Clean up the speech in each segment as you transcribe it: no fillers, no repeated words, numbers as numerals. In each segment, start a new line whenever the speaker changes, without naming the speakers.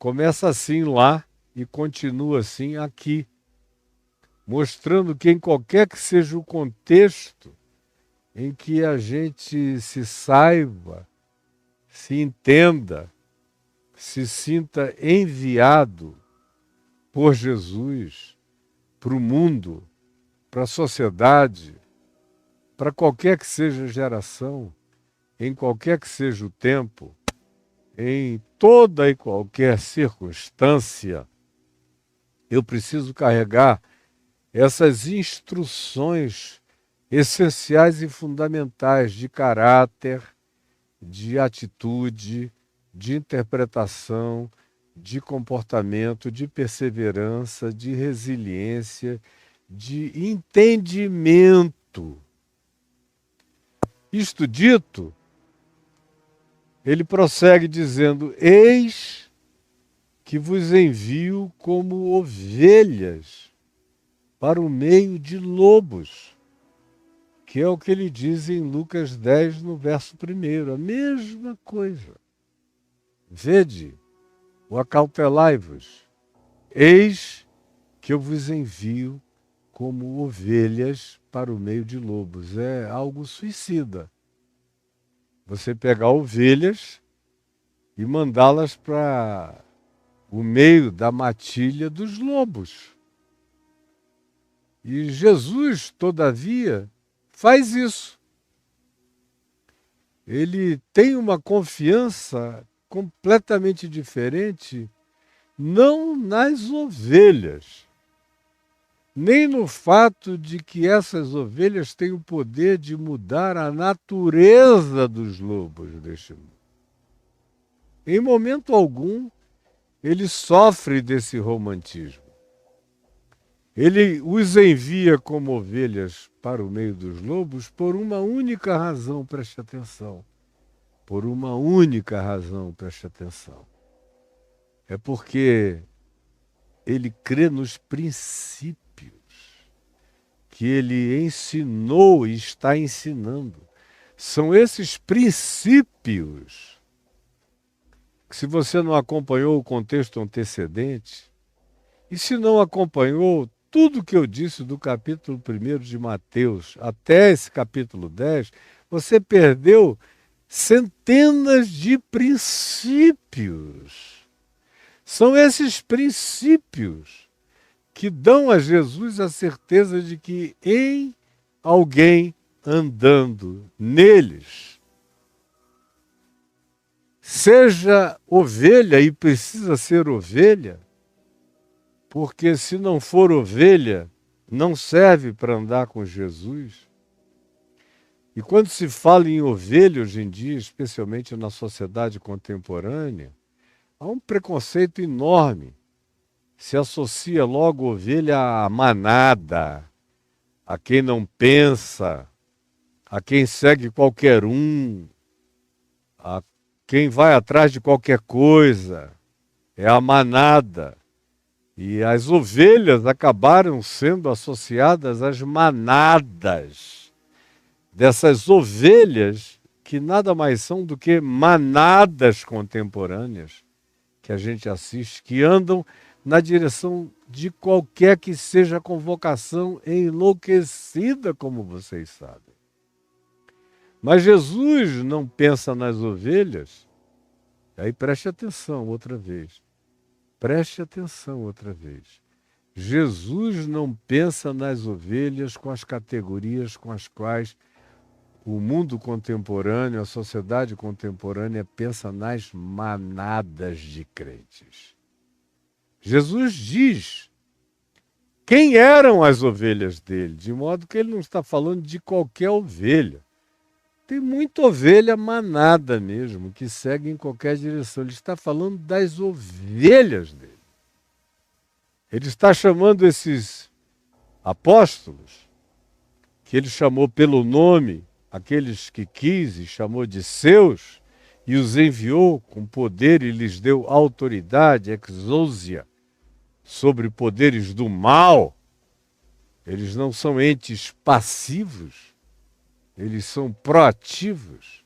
Começa assim lá e continua assim aqui, mostrando que em qualquer que seja o contexto em que a gente se saiba, se entenda, se sinta enviado por Jesus para o mundo, para a sociedade, para qualquer que seja a geração, em qualquer que seja o tempo, em toda e qualquer circunstância, eu preciso carregar essas instruções essenciais e fundamentais de caráter, de atitude, de interpretação, de comportamento, de perseverança, de resiliência, de entendimento. Isto dito, ele prossegue dizendo: eis que vos envio como ovelhas para o meio de lobos, que é o que ele diz em Lucas 10, no verso 1, a mesma coisa. Vede, o acautelai-vos, eis que eu vos envio como ovelhas para o meio de lobos. É algo suicida. Você pegar ovelhas e mandá-las para o meio da matilha dos lobos. E Jesus, todavia, faz isso. Ele tem uma confiança completamente diferente, não nas ovelhas, nem no fato de que essas ovelhas têm o poder de mudar a natureza dos lobos deste mundo. Em momento algum, ele sofre desse romantismo. Ele os envia como ovelhas para o meio dos lobos por uma única razão, preste atenção. Por uma única razão, preste atenção. É porque ele crê nos princípios que ele ensinou e está ensinando. São esses princípios que, se você não acompanhou o contexto antecedente, e se não acompanhou tudo que eu disse do capítulo 1 de Mateus até esse capítulo 10, você perdeu centenas de princípios. São esses princípios que dão a Jesus a certeza de que em alguém andando neles, seja ovelha, e precisa ser ovelha, porque se não for ovelha, não serve para andar com Jesus. E quando se fala em ovelha hoje em dia, especialmente na sociedade contemporânea, há um preconceito enorme. Se associa logo ovelha à manada, a quem não pensa, a quem segue qualquer um, a quem vai atrás de qualquer coisa. É a manada. E as ovelhas acabaram sendo associadas às manadas dessas ovelhas que nada mais são do que manadas contemporâneas que a gente assiste, que andam na direção de qualquer que seja a convocação enlouquecida, como vocês sabem. Mas Jesus não pensa nas ovelhas. Aí preste atenção outra vez. Preste atenção outra vez. Jesus não pensa nas ovelhas com as categorias com as quais o mundo contemporâneo, a sociedade contemporânea pensa nas manadas de crentes. Jesus diz quem eram as ovelhas dele, de modo que ele não está falando de qualquer ovelha. Tem muita ovelha manada mesmo, que segue em qualquer direção. Ele está falando das ovelhas dele. Ele está chamando esses apóstolos, que ele chamou pelo nome, aqueles que quis e chamou de seus, e os enviou com poder e lhes deu autoridade, exousia, sobre poderes do mal. Eles não são entes passivos, eles são proativos,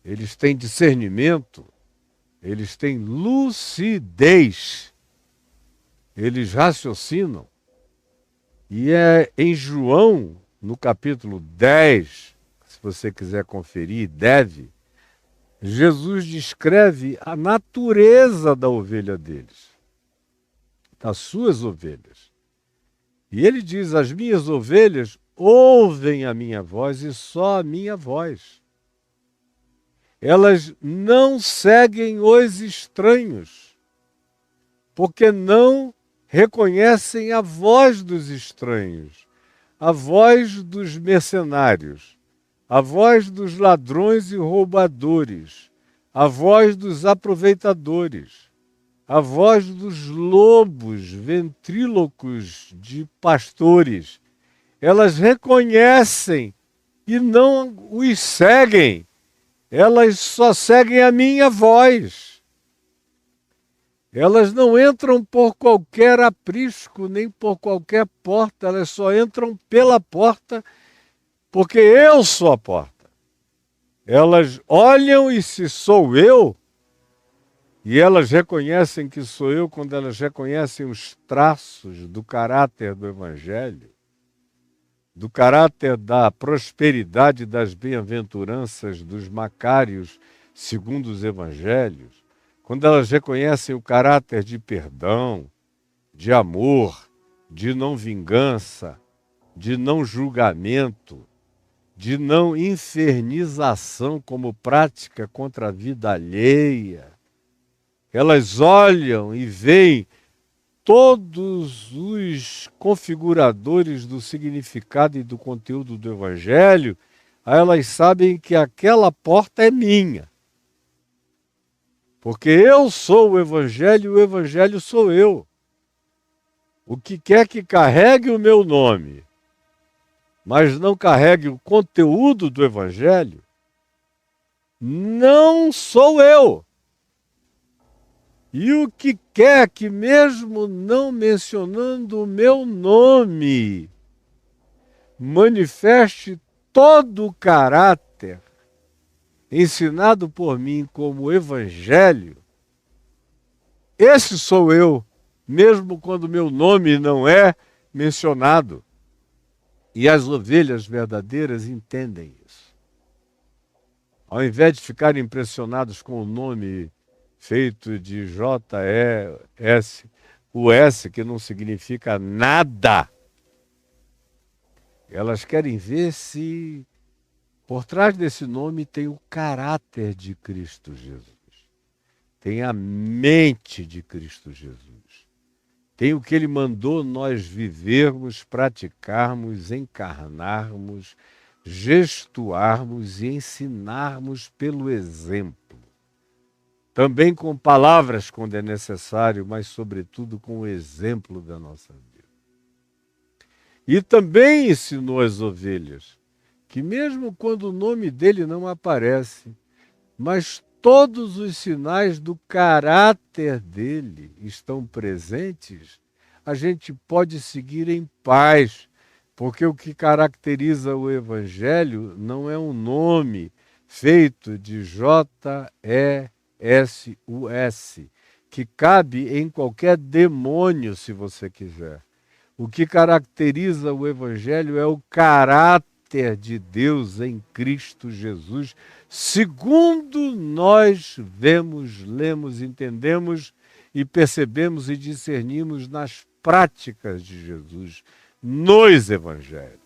eles têm discernimento, eles têm lucidez, eles raciocinam. E é em João, no capítulo 10, se você quiser conferir, Jesus descreve a natureza da ovelha deles, das suas ovelhas. E ele diz: as minhas ovelhas ouvem a minha voz e só a minha voz. Elas não seguem os estranhos, porque não reconhecem a voz dos estranhos, a voz dos mercenários, a voz dos ladrões e roubadores, a voz dos aproveitadores, a voz dos lobos ventrílocos de pastores. Elas reconhecem e não os seguem. Elas só seguem a minha voz. Elas não entram por qualquer aprisco, nem por qualquer porta. Elas só entram pela porta, porque eu sou a porta. Elas olham e se sou eu, e elas reconhecem que sou eu quando elas reconhecem os traços do caráter do Evangelho, do caráter da prosperidade, das bem-aventuranças, dos macários segundo os Evangelhos, quando elas reconhecem o caráter de perdão, de amor, de não vingança, de não julgamento, de não infernização como prática contra a vida alheia. Elas olham e veem todos os configuradores do significado e do conteúdo do Evangelho, aí elas sabem que aquela porta é minha. Porque eu sou o Evangelho sou eu. O que quer que carregue o meu nome, mas não carregue o conteúdo do Evangelho, não sou eu. E o que quer que, mesmo não mencionando o meu nome, manifeste todo o caráter ensinado por mim como Evangelho, esse sou eu, mesmo quando meu nome não é mencionado. E as ovelhas verdadeiras entendem isso. Ao invés de ficarem impressionados com o nome feito de J-E-S, o S que não significa nada, elas querem ver se por trás desse nome tem o caráter de Cristo Jesus, tem a mente de Cristo Jesus, tem o que Ele mandou nós vivermos, praticarmos, encarnarmos, gestuarmos e ensinarmos pelo exemplo. Também com palavras quando é necessário, mas sobretudo com o exemplo da nossa vida. E também ensinou as ovelhas que mesmo quando o nome dele não aparece, mas todos os sinais do caráter dele estão presentes, a gente pode seguir em paz, porque o que caracteriza o Evangelho não é um nome feito de J-E-S-U-S, que cabe em qualquer demônio, se você quiser. O que caracteriza o Evangelho é o caráter de Deus em Cristo Jesus, segundo nós vemos, lemos, entendemos e percebemos e discernimos nas práticas de Jesus, nos Evangelhos.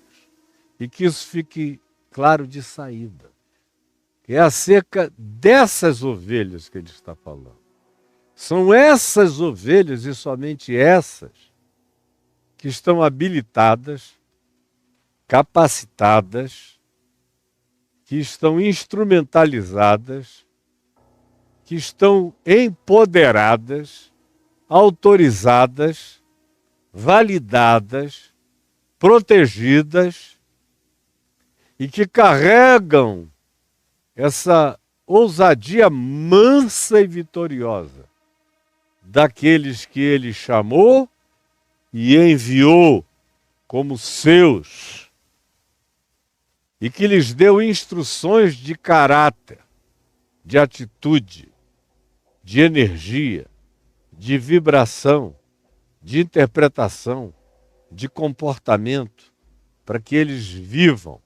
E que isso fique claro de saída. É acerca dessas ovelhas que ele está falando. São essas ovelhas e somente essas que estão habilitadas, capacitadas, que estão instrumentalizadas, que estão empoderadas, autorizadas, validadas, protegidas e que carregam essa ousadia mansa e vitoriosa daqueles que ele chamou e enviou como seus e que lhes deu instruções de caráter, de atitude, de energia, de vibração, de interpretação, de comportamento, para que eles vivam.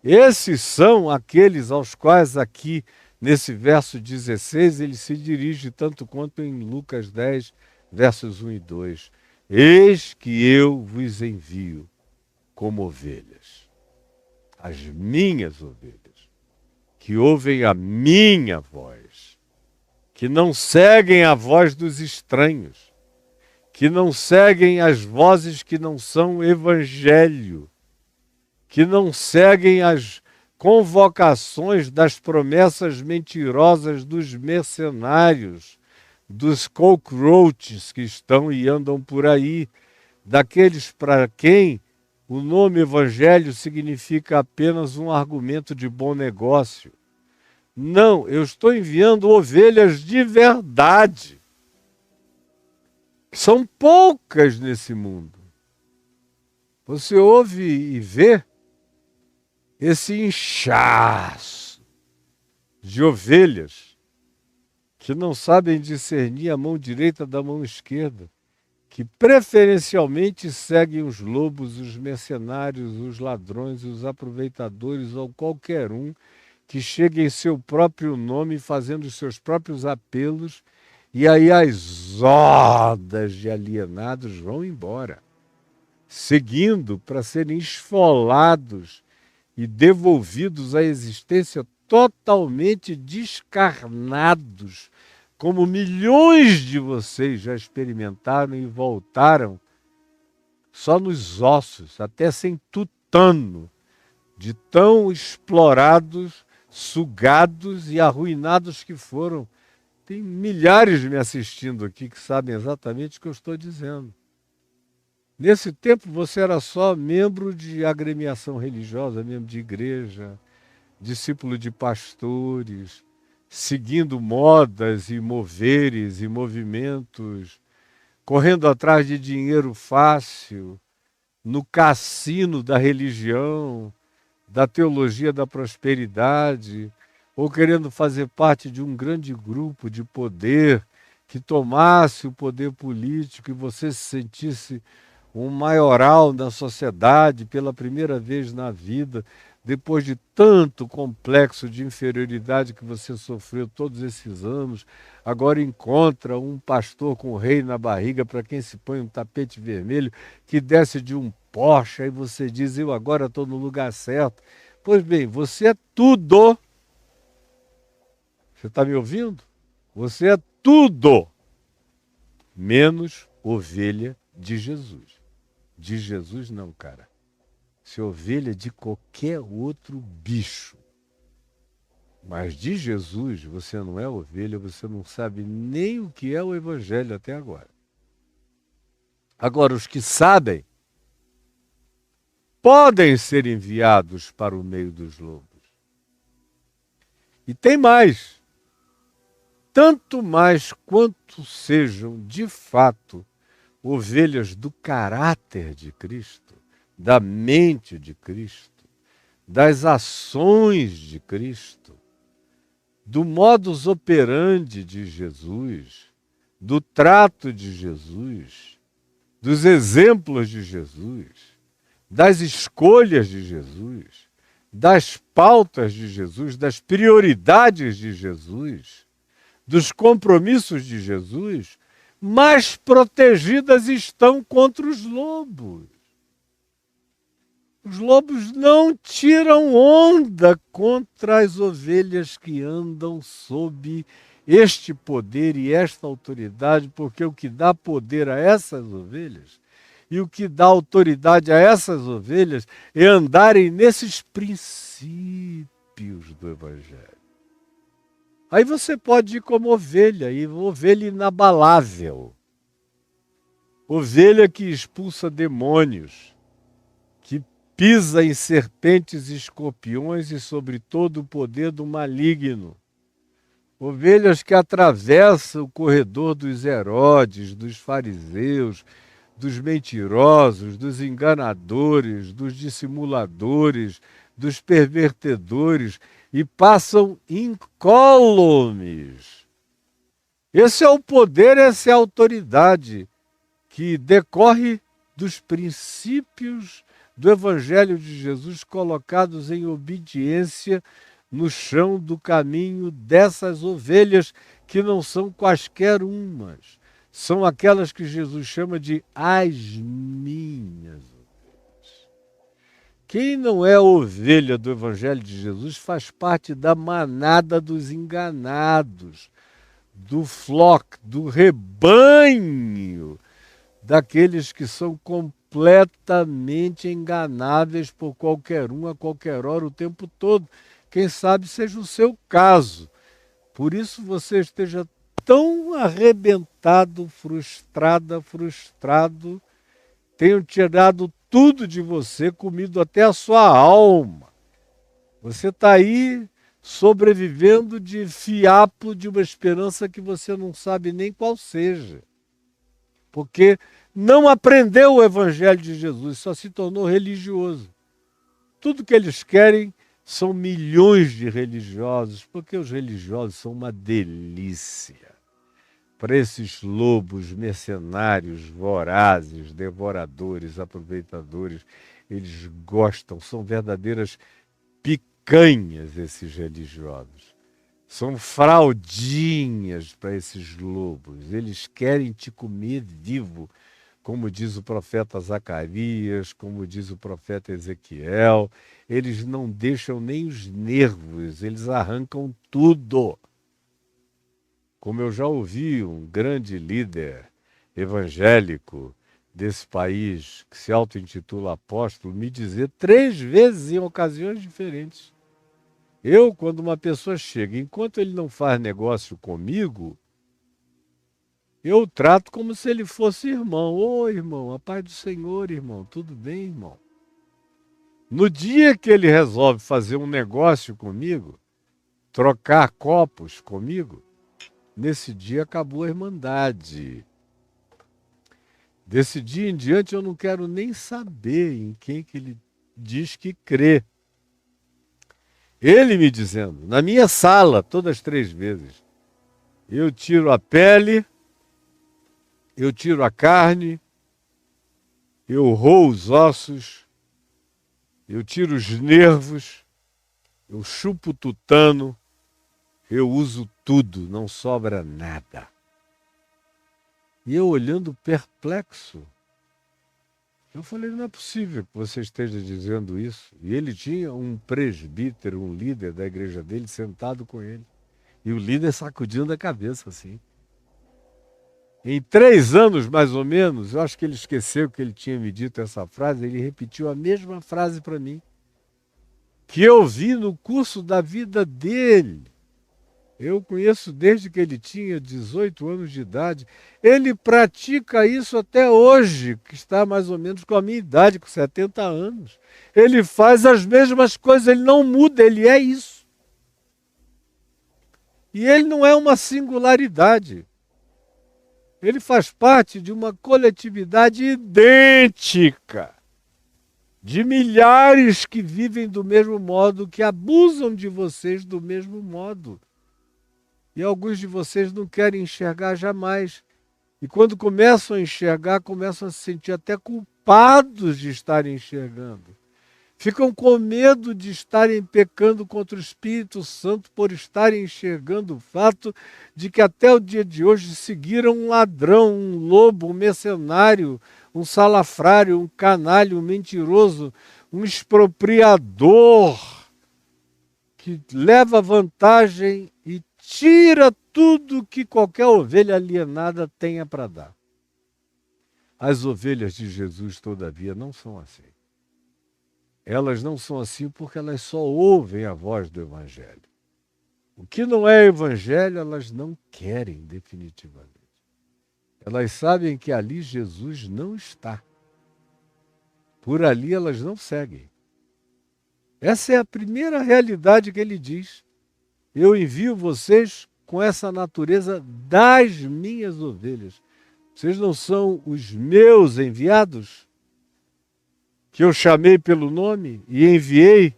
Esses são aqueles aos quais aqui, nesse verso 16, ele se dirige tanto quanto em Lucas 10, versos 1 e 2. Eis que eu vos envio como ovelhas, as minhas ovelhas, que ouvem a minha voz, que não seguem a voz dos estranhos, que não seguem as vozes que não são evangelho, que não seguem as convocações das promessas mentirosas dos mercenários, dos cockroaches que estão e andam por aí, daqueles para quem o nome evangelho significa apenas um argumento de bom negócio. Não, eu estou enviando ovelhas de verdade. São poucas nesse mundo. Você ouve e vê esse inchaço de ovelhas que não sabem discernir a mão direita da mão esquerda, que preferencialmente seguem os lobos, os mercenários, os ladrões, os aproveitadores ou qualquer um que chegue em seu próprio nome fazendo os seus próprios apelos, e aí as hordas de alienados vão embora, seguindo para serem esfolados e devolvidos à existência totalmente descarnados, como milhões de vocês já experimentaram e voltaram só nos ossos, até sem tutano, de tão explorados, sugados e arruinados que foram. Tem milhares me assistindo aqui que sabem exatamente o que eu estou dizendo. Nesse tempo você era só membro de agremiação religiosa, membro de igreja, discípulo de pastores, seguindo modas e moveres e movimentos, correndo atrás de dinheiro fácil, no cassino da religião, da teologia da prosperidade, ou querendo fazer parte de um grande grupo de poder que tomasse o poder político e você se sentisse um maioral na sociedade pela primeira vez na vida, depois de tanto complexo de inferioridade que você sofreu todos esses anos, agora encontra um pastor com o rei na barriga para quem se põe um tapete vermelho, que desce de um Porsche, aí você diz, eu agora estou no lugar certo. Pois bem, você é tudo. Você está me ouvindo? Você é tudo, menos ovelha de Jesus. De Jesus não, cara. Você é ovelha de qualquer outro bicho. Mas de Jesus você não é ovelha, você não sabe nem o que é o evangelho até agora. Agora, os que sabem podem ser enviados para o meio dos lobos. E tem mais. Tanto mais quanto sejam, de fato, ovelhas do caráter de Cristo, da mente de Cristo, das ações de Cristo, do modus operandi de Jesus, do trato de Jesus, dos exemplos de Jesus, das escolhas de Jesus, das pautas de Jesus, das prioridades de Jesus, dos compromissos de Jesus, mais protegidas estão contra os lobos. Os lobos não tiram onda contra as ovelhas que andam sob este poder e esta autoridade, porque o que dá poder a essas ovelhas e o que dá autoridade a essas ovelhas é andarem nesses princípios do Evangelho. Aí você pode ir como ovelha, e ovelha inabalável, ovelha que expulsa demônios, que pisa em serpentes e escorpiões e sobre todo o poder do maligno. Ovelhas que atravessam o corredor dos Herodes, dos fariseus, dos mentirosos, dos enganadores, dos dissimuladores, dos pervertedores e passam incólumes Esse é o poder, essa é a autoridade que decorre dos princípios do Evangelho de Jesus colocados em obediência no chão do caminho dessas ovelhas que não são quaisquer umas. São aquelas que Jesus chama de as minhas ovelhas. Quem não é ovelha do Evangelho de Jesus faz parte da manada dos enganados, do flock, do rebanho, daqueles que são completamente enganáveis por qualquer um, a qualquer hora, o tempo todo. Quem sabe seja o seu caso. Por isso você esteja tão arrebentado, frustrado, tenham tirado tudo de você, comido até a sua alma. Você está aí sobrevivendo de fiapo de uma esperança que você não sabe nem qual seja. Porque não aprendeu o Evangelho de Jesus, só se tornou religioso. Tudo que eles querem são milhões de religiosos, porque os religiosos são uma delícia para esses lobos mercenários, vorazes, devoradores, aproveitadores. Eles gostam, são verdadeiras picanhas esses religiosos. São fraldinhas para esses lobos. Eles querem te comer vivo, como diz o profeta Zacarias, como diz o profeta Ezequiel. Eles não deixam nem os nervos, eles arrancam tudo. Como eu já ouvi um grande líder evangélico desse país, que se auto-intitula apóstolo, me dizer 3 vezes em ocasiões diferentes: quando uma pessoa chega, enquanto ele não faz negócio comigo, eu trato como se ele fosse irmão. Ô, irmão, a paz do Senhor, irmão, tudo bem, irmão? No dia que ele resolve fazer um negócio comigo, trocar copos comigo, nesse dia acabou a irmandade. Desse dia em diante eu não quero nem saber em quem que ele diz que crê. Ele me dizendo, na minha sala, todas as 3 vezes, eu tiro a pele, eu tiro a carne, eu roo os ossos, eu tiro os nervos, eu chupo o tutano, eu uso tudo, não sobra nada. E eu olhando perplexo, eu falei, não é possível que você esteja dizendo isso. E ele tinha um presbítero, um líder da igreja dele, sentado com ele. E o líder sacudindo a cabeça assim. Em 3 anos, mais ou menos, eu acho que ele esqueceu que ele tinha me dito essa frase, ele repetiu a mesma frase para mim, que eu vi no curso da vida dele. Eu conheço desde que ele tinha 18 anos de idade. Ele pratica isso até hoje, que está mais ou menos com a minha idade, com 70 anos. Ele faz as mesmas coisas, ele não muda, ele é isso. E ele não é uma singularidade. Ele faz parte de uma coletividade idêntica, de milhares que vivem do mesmo modo, que abusam de vocês do mesmo modo. E alguns de vocês não querem enxergar jamais. E quando começam a enxergar, começam a se sentir até culpados de estarem enxergando. Ficam com medo de estarem pecando contra o Espírito Santo por estarem enxergando o fato de que até o dia de hoje seguiram um ladrão, um lobo, um mercenário, um salafrário, um canalha, um mentiroso, um expropriador que leva vantagem e tira tudo que qualquer ovelha alienada tenha para dar. As ovelhas de Jesus, todavia, não são assim. Elas não são assim porque elas só ouvem a voz do Evangelho. O que não é Evangelho, elas não querem definitivamente. Elas sabem que ali Jesus não está. Por ali elas não seguem. Essa é a primeira realidade que ele diz. Eu envio vocês com essa natureza das minhas ovelhas. Vocês não são os meus enviados? Que eu chamei pelo nome e enviei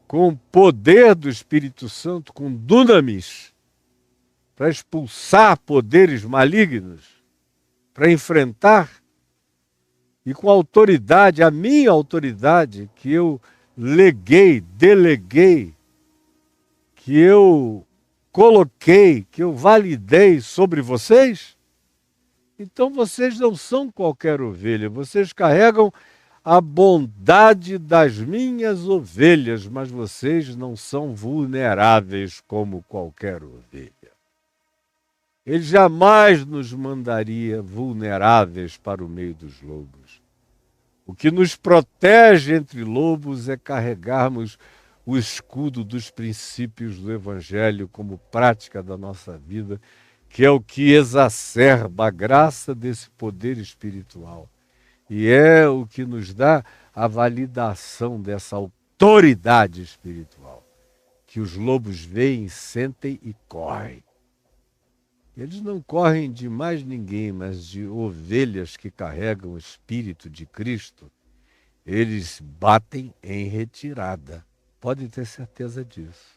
com o poder do Espírito Santo, com dunamis. para expulsar poderes malignos, para enfrentar, e com autoridade, a minha autoridade, que eu deleguei, que eu coloquei, que eu validei sobre vocês, então vocês não são qualquer ovelha, vocês carregam a bondade das minhas ovelhas, mas vocês não são vulneráveis como qualquer ovelha. Ele jamais nos mandaria vulneráveis para o meio dos lobos. O que nos protege entre lobos é carregarmos o escudo dos princípios do Evangelho como prática da nossa vida, que é o que exacerba a graça desse poder espiritual. E é o que nos dá a validação dessa autoridade espiritual, que os lobos veem, sentem e correm. Eles não correm de mais ninguém, mas de ovelhas que carregam o Espírito de Cristo. Eles batem em retirada. Podem ter certeza disso.